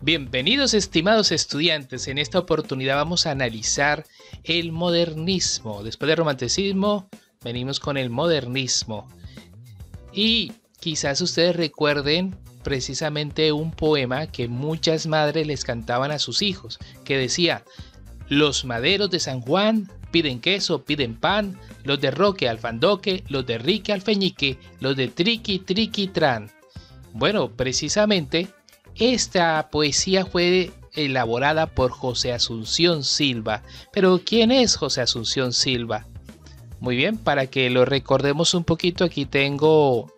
Bienvenidos estimados estudiantes, en esta oportunidad vamos a analizar el modernismo. Después del romanticismo venimos con el modernismo. Y quizás ustedes recuerden precisamente un poema que muchas madres les cantaban a sus hijos, que decía: los maderos de San Juan piden queso, piden pan, los de Roque Alfandoque, los de Rique Alfeñique, los de Triqui Triqui Tran. Bueno, precisamente esta poesía fue elaborada por José Asunción Silva. Pero ¿quién es José Asunción Silva? Muy bien, para que lo recordemos un poquito, aquí tengo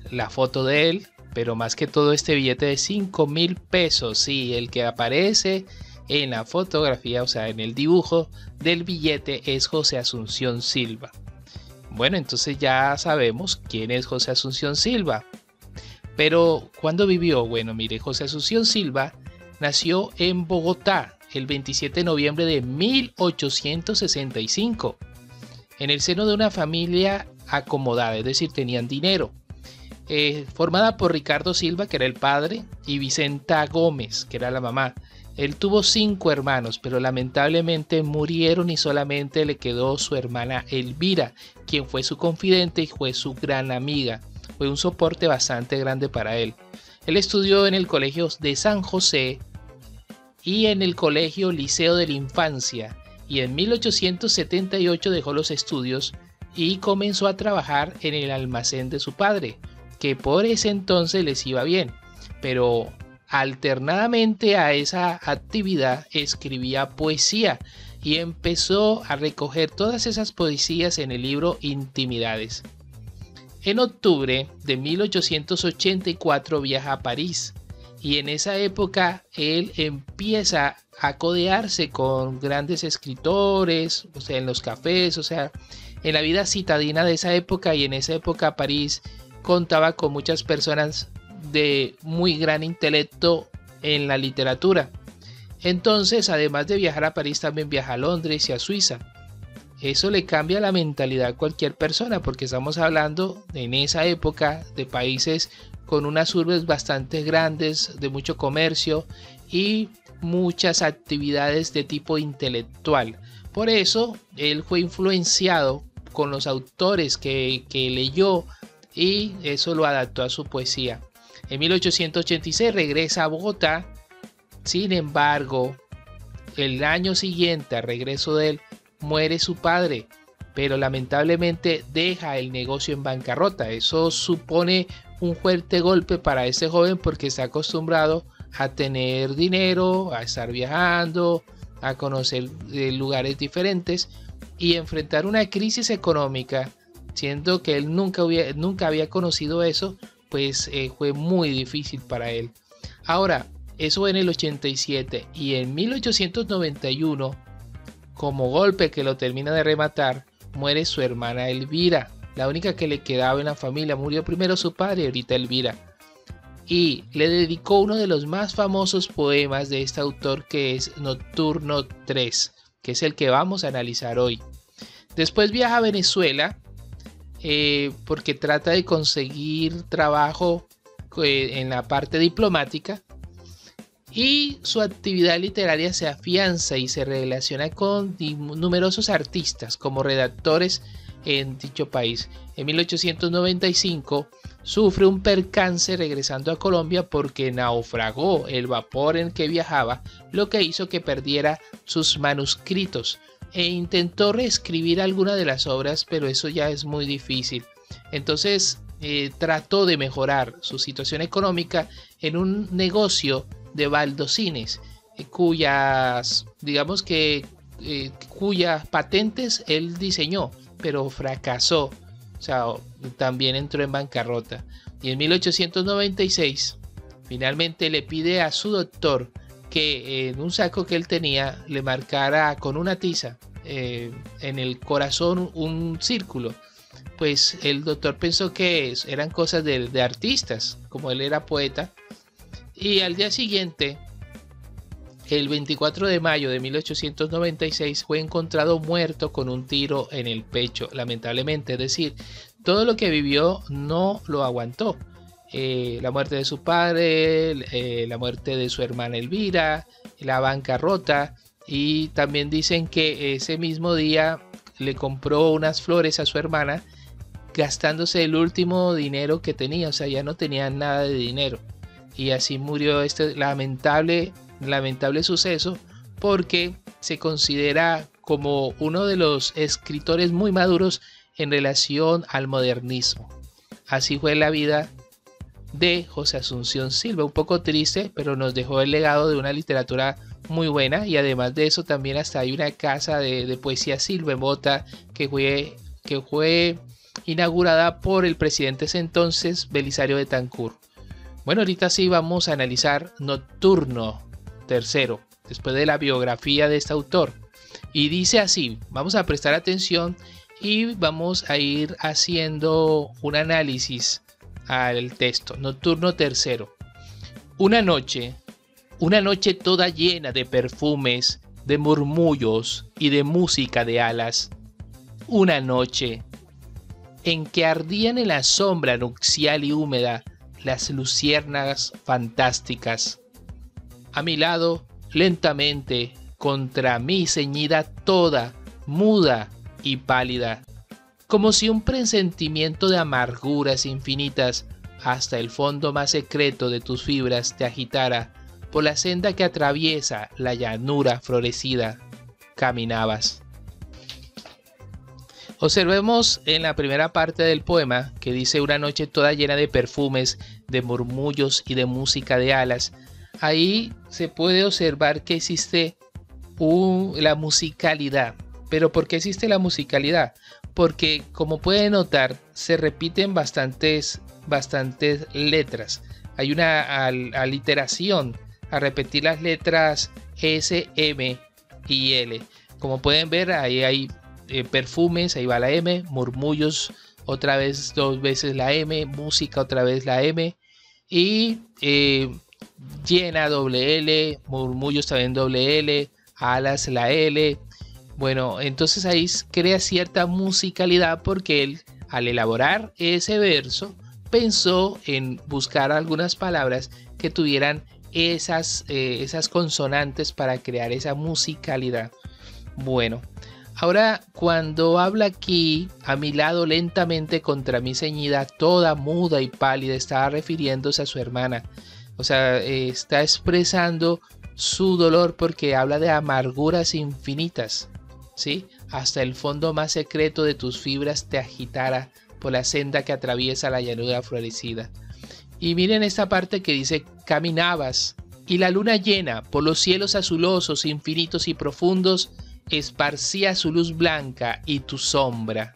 la foto de él, pero más que todo este billete de 5.000 pesos, sí, el que aparece en la fotografía, o sea, en el dibujo del billete es José Asunción Silva. Bueno, entonces ya sabemos quién es José Asunción Silva. Pero, ¿cuándo vivió? Bueno, mire, José Asunción Silva nació en Bogotá el 27 de noviembre de 1865, en el seno de una familia acomodada, es decir, tenían dinero, formada por Ricardo Silva, que era el padre, y Vicenta Gómez, que era la mamá. Él tuvo 5 hermanos, pero lamentablemente murieron y solamente le quedó su hermana Elvira, quien fue su confidente y fue su gran amiga. Fue un soporte bastante grande para él. Él estudió en el Colegio de San José y en el Colegio Liceo de la Infancia, y en 1878 dejó los estudios y comenzó a trabajar en el almacén de su padre, que por ese entonces les iba bien, pero alternadamente a esa actividad escribía poesía y empezó a recoger todas esas poesías en el libro Intimidades. En octubre de 1884 viaja a París, y en esa época él empieza a codearse con grandes escritores, o sea, en los cafés, o sea, en la vida citadina de esa época. Y en esa época París contaba con muchas personas de muy gran intelecto en la literatura. Entonces, además de viajar a París, también viaja a Londres y a Suiza. Eso le cambia la mentalidad a cualquier persona, porque estamos hablando en esa época de países con unas urbes bastante grandes, de mucho comercio y muchas actividades de tipo intelectual. Por eso él fue influenciado con los autores que leyó, y eso lo adaptó a su poesía. En 1886 regresa a Bogotá. Sin embargo, el año siguiente, al regreso de él, muere su padre, pero lamentablemente deja el negocio en bancarrota. Eso supone un fuerte golpe para este joven, porque está acostumbrado a tener dinero, a estar viajando, a conocer lugares diferentes, y enfrentar una crisis económica, siendo que él nunca había conocido eso, pues fue muy difícil para él. Ahora, eso en el 87, y en 1891, como golpe que lo termina de rematar, muere su hermana Elvira, la única que le quedaba en la familia. Murió primero su padre y ahorita Elvira. Y le dedicó uno de los más famosos poemas de este autor, que es Nocturno 3, que es el que vamos a analizar hoy. Después viaja a Venezuela, porque trata de conseguir trabajo en la parte diplomática, y su actividad literaria se afianza y se relaciona con numerosos artistas como redactores en dicho país. En 1895 sufre un percance regresando a Colombia, porque naufragó el vapor en que viajaba, lo que hizo que perdiera sus manuscritos, e intentó reescribir alguna de las obras, pero eso ya es muy difícil. Entonces trató de mejorar su situación económica en un negocio de baldocines, cuyas patentes él diseñó, pero fracasó, o sea, también entró en bancarrota. Y en 1896 finalmente le pide a su doctor que en un saco que él tenía le marcara con una tiza en el corazón un círculo. Pues el doctor pensó que eran cosas de artistas, como él era poeta. Y al día siguiente, el 24 de mayo de 1896, fue encontrado muerto con un tiro en el pecho, lamentablemente. Es decir, todo lo que vivió no lo aguantó. la muerte de su padre, la muerte de su hermana Elvira, la bancarrota, y también dicen que ese mismo día le compró unas flores a su hermana gastándose el último dinero que tenía, o sea, ya no tenía nada de dinero. Y así murió este lamentable suceso, porque se considera como uno de los escritores muy maduros en relación al modernismo. Así fue la vida de José Asunción Silva, un poco triste, pero nos dejó el legado de una literatura muy buena, y además de eso también hasta hay una casa de poesía Silva en Bogotá que fue inaugurada por el presidente ese entonces, Belisario Betancur. Bueno, ahorita sí vamos a analizar Nocturno tercero, después de la biografía de este autor. Y dice así, vamos a prestar atención y vamos a ir haciendo un análisis al texto. Nocturno tercero. Una noche toda llena de perfumes, de murmullos y de música de alas. Una noche en que ardían en la sombra nupcial y húmeda las luciérnagas fantásticas. A mi lado, lentamente, contra mí ceñida toda, muda y pálida, como si un presentimiento de amarguras infinitas hasta el fondo más secreto de tus fibras te agitara por la senda que atraviesa la llanura florecida, caminabas. Observemos en la primera parte del poema que dice una noche toda llena de perfumes, de murmullos y de música de alas. Ahí se puede observar que existe la musicalidad. ¿Pero por qué existe la musicalidad? Porque, como pueden notar, se repiten bastantes letras. Hay una aliteración a repetir las letras S, M y L. Como pueden ver, ahí hay perfumes, ahí va la M, murmullos, otra vez 2 veces la M, música, otra vez la M, y llena, doble L, murmullos también doble L, alas la L. Bueno, entonces ahí crea cierta musicalidad porque él, al elaborar ese verso, pensó en buscar algunas palabras que tuvieran esas consonantes para crear esa musicalidad. Bueno, ahora cuando habla aquí, a mi lado lentamente contra mí ceñida, toda muda y pálida, estaba refiriéndose a su hermana. O sea, está expresando su dolor porque habla de amarguras infinitas, ¿sí? Hasta el fondo más secreto de tus fibras te agitara por la senda que atraviesa la llanura florecida. Y miren esta parte que dice, caminabas, y la luna llena por los cielos azulosos, infinitos y profundos, esparcía su luz blanca y tu sombra.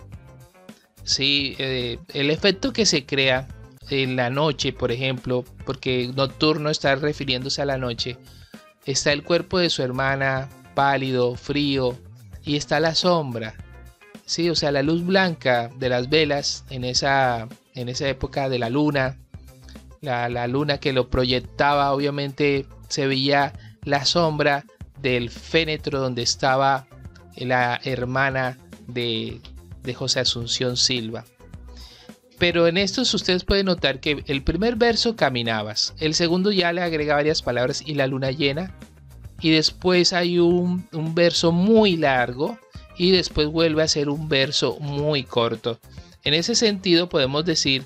Sí, el efecto que se crea en la noche, por ejemplo, porque nocturno está refiriéndose a la noche, está el cuerpo de su hermana pálido, frío, y está la sombra. Sí, o sea, la luz blanca de las velas en esa época de la luna, la luna que lo proyectaba, obviamente se veía la sombra del fénetro donde estaba la hermana de José Asunción Silva. Pero en estos ustedes pueden notar que el primer verso caminabas, el segundo ya le agrega varias palabras y la luna llena, y después hay un verso muy largo y después vuelve a ser un verso muy corto. En ese sentido podemos decir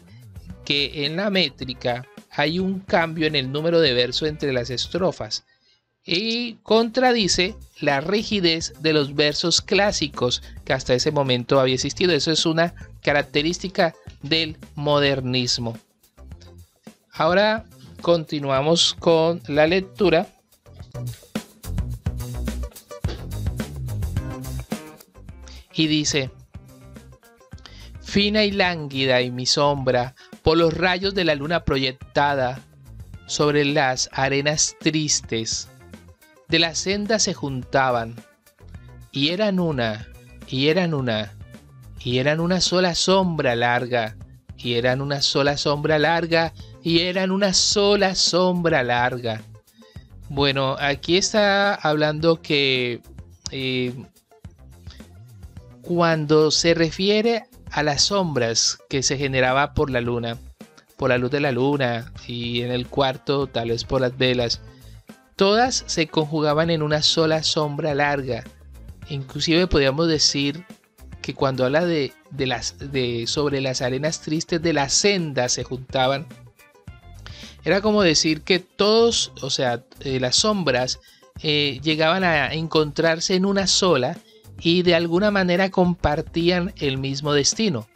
que en la métrica hay un cambio en el número de verso entre las estrofas y contradice la rigidez de los versos clásicos que hasta ese momento había existido. Eso es una característica del modernismo. Ahora continuamos con la lectura. Y dice, fina y lánguida y mi sombra, por los rayos de la luna proyectada sobre las arenas tristes, de la senda se juntaban, y eran una sola sombra larga, y eran una sola sombra larga, y eran una sola sombra larga. Bueno, aquí está hablando que cuando se refiere a las sombras que se generaba por la luna, por la luz de la luna y en el cuarto tal vez por las velas. Todas se conjugaban en una sola sombra larga. Inclusive podríamos decir que cuando habla sobre las arenas tristes de la senda se juntaban, era como decir que todos, o sea, las sombras llegaban a encontrarse en una sola y de alguna manera compartían el mismo destino.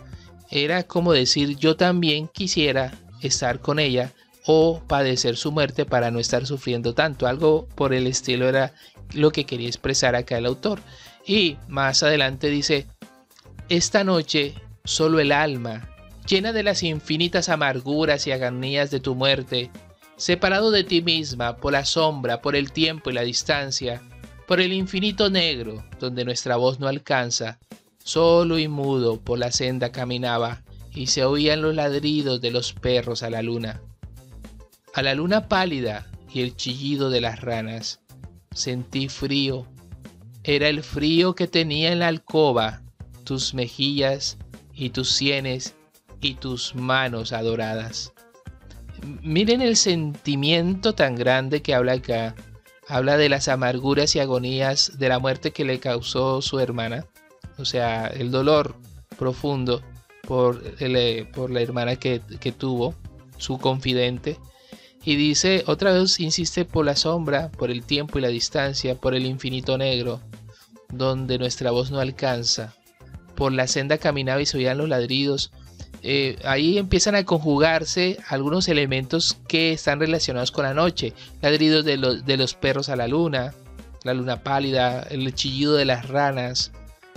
Era como decir, yo también quisiera estar con ella o padecer su muerte para no estar sufriendo tanto. Algo por el estilo era lo que quería expresar acá el autor. Y más adelante dice: esta noche solo el alma, llena de las infinitas amarguras y agonías de tu muerte, separado de ti misma por la sombra, por el tiempo y la distancia, por el infinito negro donde nuestra voz no alcanza, solo y mudo por la senda caminaba y se oían los ladridos de los perros a la luna pálida y el chillido de las ranas. Sentí frío, era el frío que tenía en la alcoba tus mejillas y tus sienes y tus manos adoradas. Miren el sentimiento tan grande que habla acá. Habla de las amarguras y agonías de la muerte que le causó su hermana. O sea, el dolor profundo por la hermana que tuvo, su confidente. Y dice, otra vez insiste, por la sombra, por el tiempo y la distancia, por el infinito negro, donde nuestra voz no alcanza. Por la senda caminaba y se oían los ladridos. Ahí empiezan a conjugarse algunos elementos que están relacionados con la noche. Ladridos de los perros a la luna pálida, el chillido de las ranas.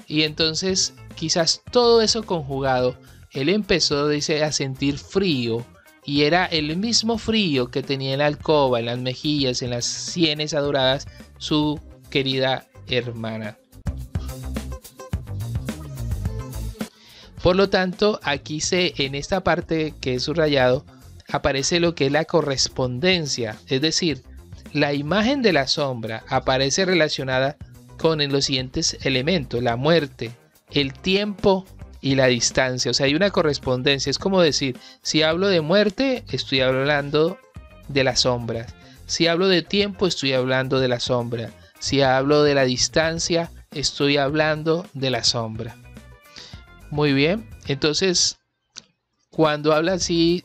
Y entonces quizás todo eso conjugado, él empezó, dice, a sentir frío. Y era el mismo frío que tenía en la alcoba, en las mejillas, en las sienes adoradas, su querida hermana. Por lo tanto, aquí en esta parte que es subrayado, aparece lo que es la correspondencia, es decir, la imagen de la sombra aparece relacionada con los siguientes elementos: la muerte, el tiempo y la distancia. O sea, hay una correspondencia. Es como decir, si hablo de muerte, estoy hablando de las sombras. Si hablo de tiempo, estoy hablando de la sombra. Si hablo de la distancia, estoy hablando de la sombra. Muy bien, entonces cuando habla así,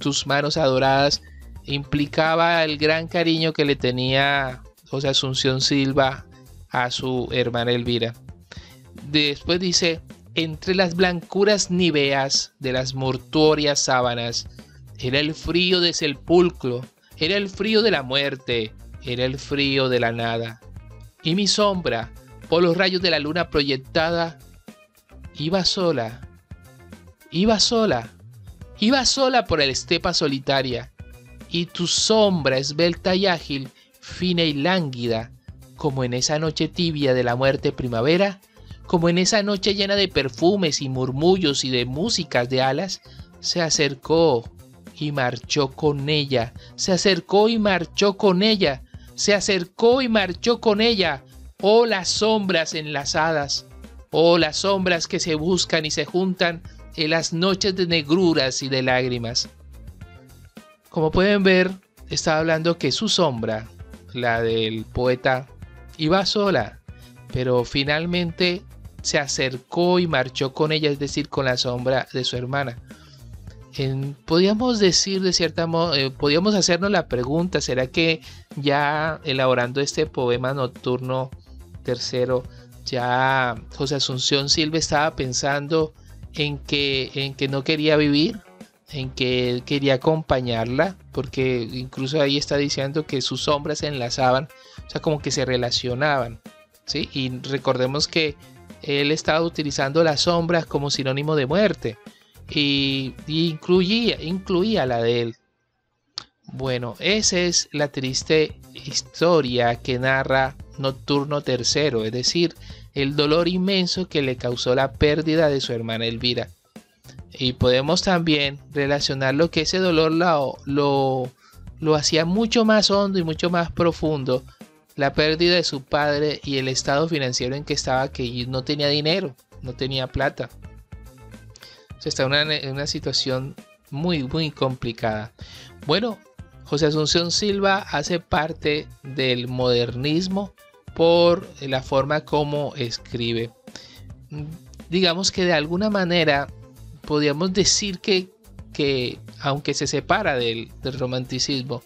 tus manos adoradas, implicaba el gran cariño que le tenía José Asunción Silva a su hermana Elvira. Después dice, entre las blancuras níveas de las mortuorias sábanas, era el frío de sepulcro, era el frío de la muerte, era el frío de la nada. Y mi sombra, por los rayos de la luna proyectada, iba sola por la estepa solitaria, y tu sombra esbelta y ágil, fina y lánguida, como en esa noche tibia de la muerte primavera, como en esa noche llena de perfumes y murmullos y de músicas de alas, se acercó y marchó con ella, se acercó y marchó con ella, se acercó y marchó con ella, oh las sombras enlazadas, oh las sombras que se buscan y se juntan en las noches de negruras y de lágrimas. Como pueden ver, está hablando que su sombra, la del poeta, iba sola, pero finalmente se acercó y marchó con ella, es decir, con la sombra de su hermana. Podríamos decir de cierta modo, podríamos hacernos la pregunta, ¿será que ya elaborando este poema nocturno tercero, ya José Asunción Silva estaba pensando en que no quería vivir, en que él quería acompañarla, porque incluso ahí está diciendo que sus sombras se enlazaban, o sea, como que se relacionaban, ¿sí? Y recordemos que él estaba utilizando las sombras como sinónimo de muerte y incluía la de él. Bueno, esa es la triste historia que narra Nocturno tercero, es decir, el dolor inmenso que le causó la pérdida de su hermana Elvira. Y podemos también relacionar lo que ese dolor lo hacía mucho más hondo y mucho más profundo, la pérdida de su padre y el estado financiero en que estaba, que no tenía dinero, no tenía plata. O sea, está en una situación muy complicada. Bueno, José Asunción Silva hace parte del modernismo por la forma como escribe. Digamos que de alguna manera podríamos decir que aunque se separa del romanticismo,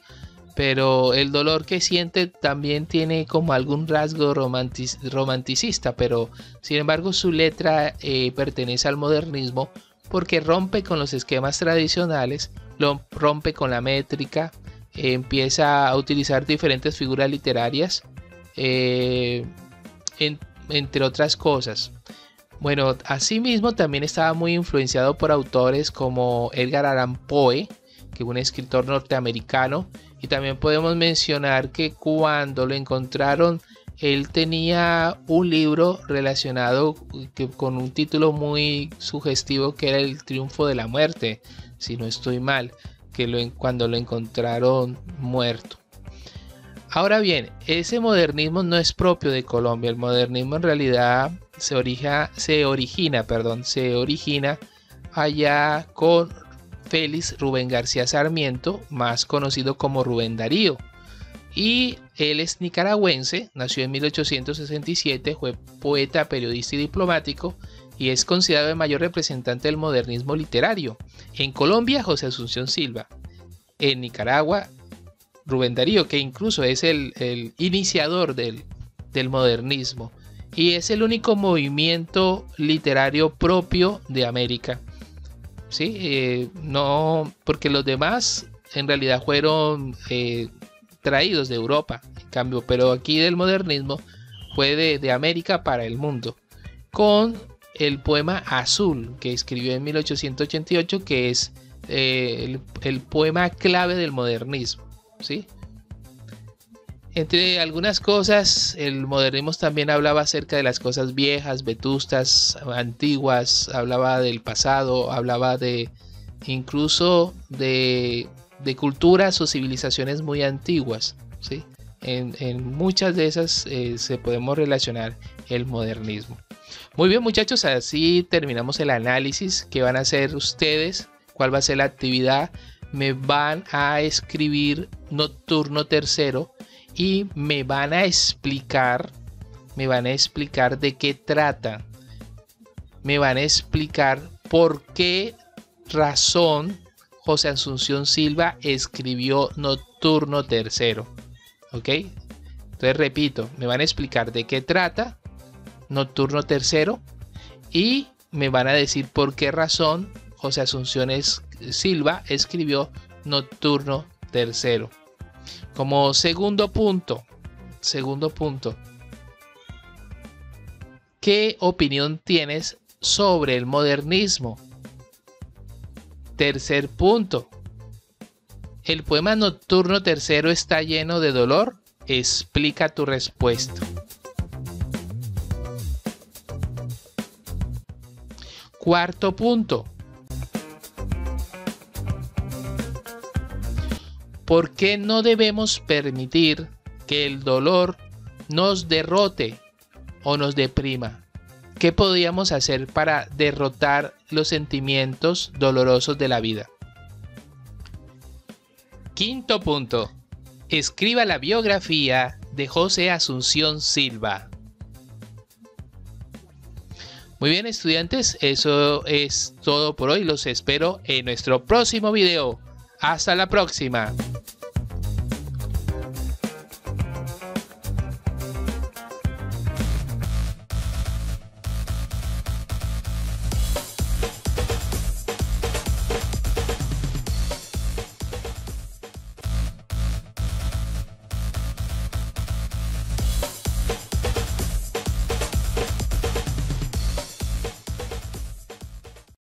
pero el dolor que siente también tiene como algún rasgo romanticista, pero sin embargo su letra pertenece al modernismo porque rompe con los esquemas tradicionales, rompe con la métrica, empieza a utilizar diferentes figuras literarias, entre otras cosas. Bueno, asimismo también estaba muy influenciado por autores como Edgar Allan Poe, que es un escritor norteamericano, y también podemos mencionar que cuando lo encontraron, él tenía un libro relacionado con un título muy sugestivo que era El triunfo de la muerte, si no estoy mal, cuando lo encontraron muerto. Ahora bien, ese modernismo no es propio de Colombia. El modernismo en realidad se origina allá con Félix Rubén García Sarmiento, más conocido como Rubén Darío. Y él es nicaragüense, nació en 1867, fue poeta, periodista y diplomático, y es considerado el mayor representante del modernismo literario. En Colombia, José Asunción Silva. En Nicaragua, Rubén Darío, que incluso es el iniciador del modernismo. Y es el único movimiento literario propio de América. ¿Sí? No, porque los demás en realidad fueron traídos de Europa, en cambio, pero aquí del modernismo fue de América para el mundo, con el poema Azul, que escribió en 1888, que es el poema clave del modernismo, ¿sí? Entre algunas cosas, el modernismo también hablaba acerca de las cosas viejas, vetustas, antiguas, hablaba del pasado, hablaba incluso de culturas o civilizaciones muy antiguas, ¿sí? En muchas de esas se podemos relacionar el modernismo. Muy bien, muchachos, así terminamos el análisis. ¿Qué van a hacer ustedes? ¿Cuál va a ser la actividad? Me van a escribir Nocturno Tercero y me van a explicar de qué trata. Me van a explicar por qué razón José Asunción Silva escribió Nocturno Tercero. ¿Ok? Entonces repito, me van a explicar de qué trata Nocturno Tercero y me van a decir por qué razón José Asunción Silva escribió Nocturno Tercero. Como segundo punto, ¿qué opinión tienes sobre el modernismo? Tercer punto, ¿el poema Nocturno Tercero está lleno de dolor? Explica tu respuesta. Cuarto punto, ¿por qué no debemos permitir que el dolor nos derrote o nos deprima? ¿Qué podríamos hacer para derrotar los sentimientos dolorosos de la vida? Quinto punto, escriba la biografía de José Asunción Silva. Muy bien, estudiantes, eso es todo por hoy. Los espero en nuestro próximo video. Hasta la próxima.